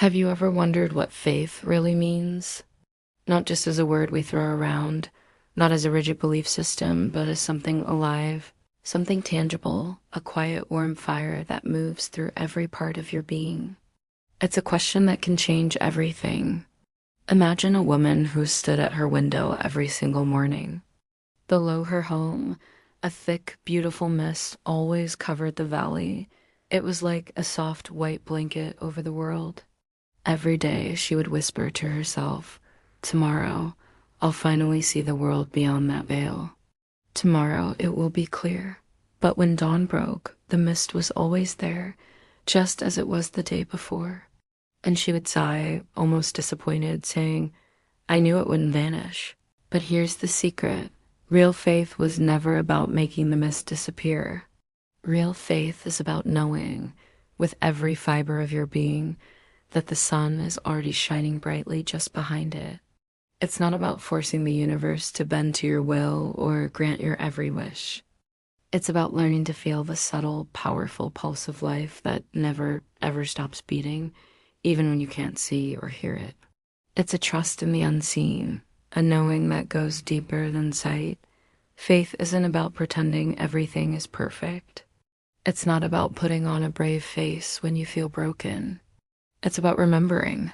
Have you ever wondered what faith really means? Not just as a word we throw around, not as a rigid belief system, but as something alive, something tangible, a quiet, warm fire that moves through every part of your being. It's a question that can change everything. Imagine a woman who stood at her window every single morning. Below her home, a thick, beautiful mist always covered the valley. It was like a soft white blanket over the world. Every day she would whisper to herself, "Tomorrow, I'll finally see the world beyond that veil. Tomorrow it will be clear." But when dawn broke, the mist was always there, just as it was the day before. And she would sigh, almost disappointed, saying, "I knew it wouldn't vanish." But here's the secret. Real faith was never about making the mist disappear. Real faith is about knowing, with every fiber of your being, that the sun is already shining brightly just behind it. It's not about forcing the universe to bend to your will or grant your every wish. It's about learning to feel the subtle, powerful pulse of life that never, ever stops beating, even when you can't see or hear it. It's a trust in the unseen, a knowing that goes deeper than sight. Faith isn't about pretending everything is perfect. It's not about putting on a brave face when you feel broken. It's about remembering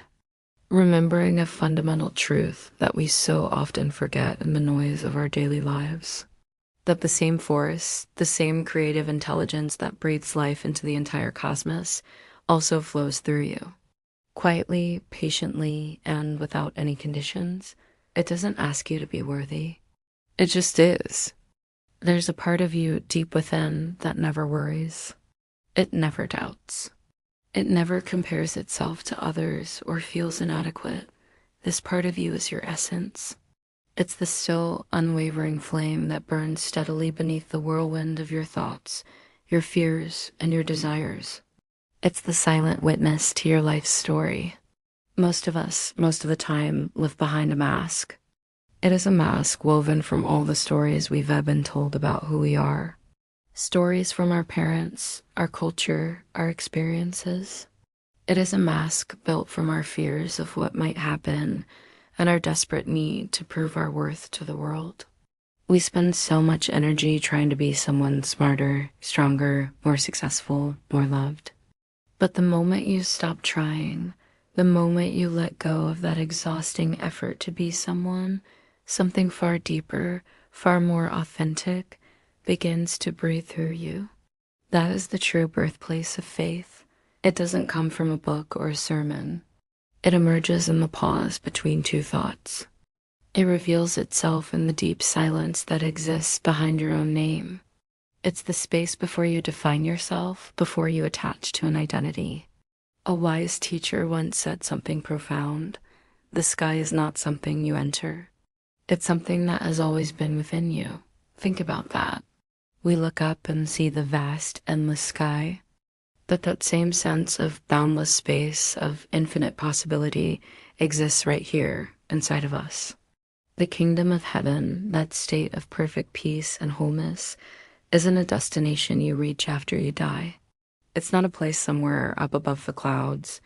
a fundamental truth that we so often forget in the noise of our daily lives. That the same force, the same creative intelligence that breathes life into the entire cosmos also flows through you. Quietly, patiently, and without any conditions. It doesn't ask you to be worthy. It just is. There's a part of you deep within that never worries. It never doubts. It never compares itself to others or feels inadequate. This part of you is your essence. It's the still, unwavering flame that burns steadily beneath the whirlwind of your thoughts, your fears, and your desires. It's the silent witness to your life's story. Most of us, most of the time, live behind a mask. It is a mask woven from all the stories we've ever been told about who we are. Stories from our parents, our culture, our experiences. It is a mask built from our fears of what might happen and our desperate need to prove our worth to the world. We spend so much energy trying to be someone smarter, stronger, more successful, more loved. But the moment you stop trying, the moment you let go of that exhausting effort to be someone, something far deeper, far more authentic, begins to breathe through you. That is the true birthplace of faith. It doesn't come from a book or a sermon. It emerges in the pause between two thoughts. It reveals itself in the deep silence that exists behind your own name. It's the space before you define yourself, before you attach to an identity. A wise teacher once said something profound. The sky is not something you enter. It's something that has always been within you. Think about that. We look up and see the vast, endless sky, but that same sense of boundless space, of infinite possibility, exists right here inside of us. The kingdom of heaven, that state of perfect peace and wholeness, isn't a destination you reach after you die. It's not a place somewhere up above the clouds.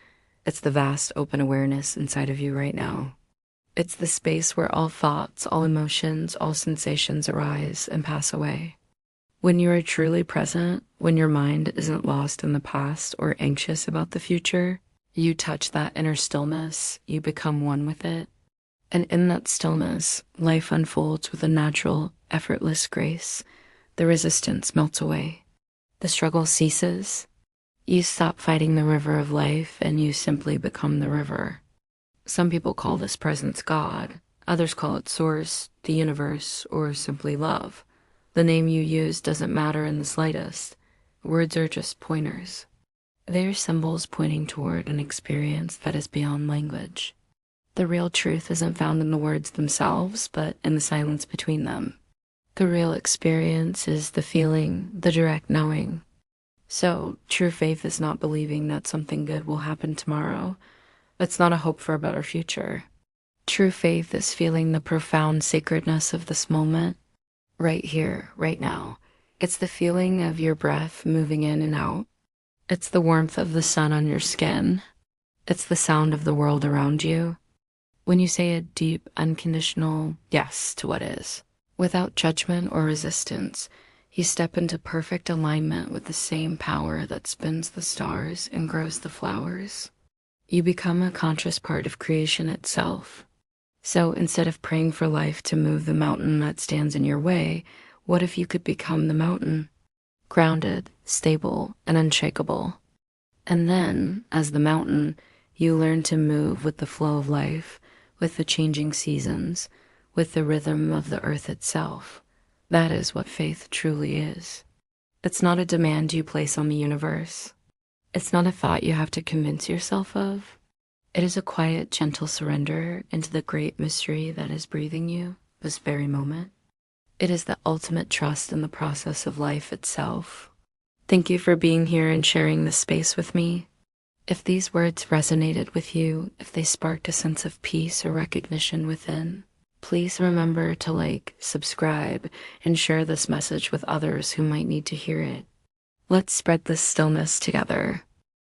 It's the vast open awareness inside of you right now. It's the space where all thoughts, all emotions, all sensations arise and pass away. When you are truly present, when your mind isn't lost in the past or anxious about the future, you touch that inner stillness, you become one with it. And in that stillness, life unfolds with a natural, effortless grace. The resistance melts away. The struggle ceases. You stop fighting the river of life and you simply become the river. Some people call this presence God. Others call it source, the universe, or simply love. The name you use doesn't matter in the slightest. Words are just pointers. They are symbols pointing toward an experience that is beyond language. The real truth isn't found in the words themselves, but in the silence between them. The real experience is the feeling, the direct knowing. So, true faith is not believing that something good will happen tomorrow. It's not a hope for a better future. True faith is feeling the profound sacredness of this moment, right here, right now. It's the feeling of your breath moving in and out. It's the warmth of the sun on your skin. It's the sound of the world around you. When you say a deep, unconditional yes to what is, without judgment or resistance, you step into perfect alignment with the same power that spins the stars and grows the flowers. You become a conscious part of creation itself. So instead of praying for life to move the mountain that stands in your way, what if you could become the mountain? Grounded, stable, and unshakable. And then, as the mountain, you learn to move with the flow of life, with the changing seasons, with the rhythm of the earth itself. That is what faith truly is. It's not a demand you place on the universe. It's not a thought you have to convince yourself of. It is a quiet, gentle surrender into the great mystery that is breathing you this very moment. It is the ultimate trust in the process of life itself. Thank you for being here and sharing this space with me. If these words resonated with you, if they sparked a sense of peace or recognition within, please remember to like, subscribe, and share this message with others who might need to hear it. Let's spread this stillness together.